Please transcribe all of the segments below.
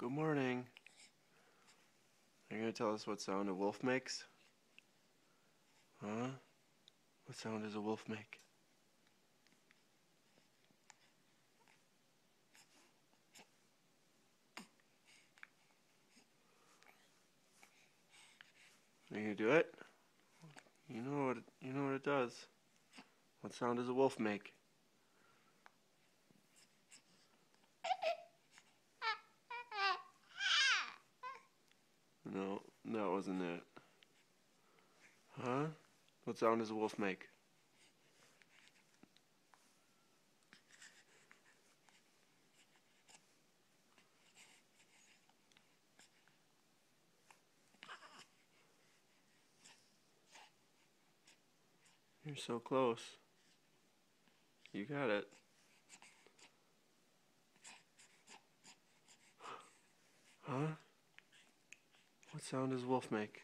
Good morning. Are you going to tell us what sound a wolf makes? Huh? What sound does a wolf make? Are you going to do it? You know what it does. What sound does a wolf make? No, that wasn't it. Huh? What sound does a wolf make? You're so close. You got it. Huh? What sound does a wolf make?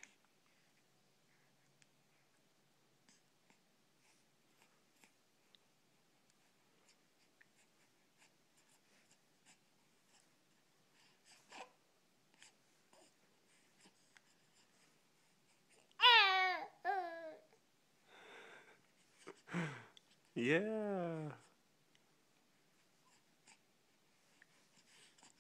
Yeah.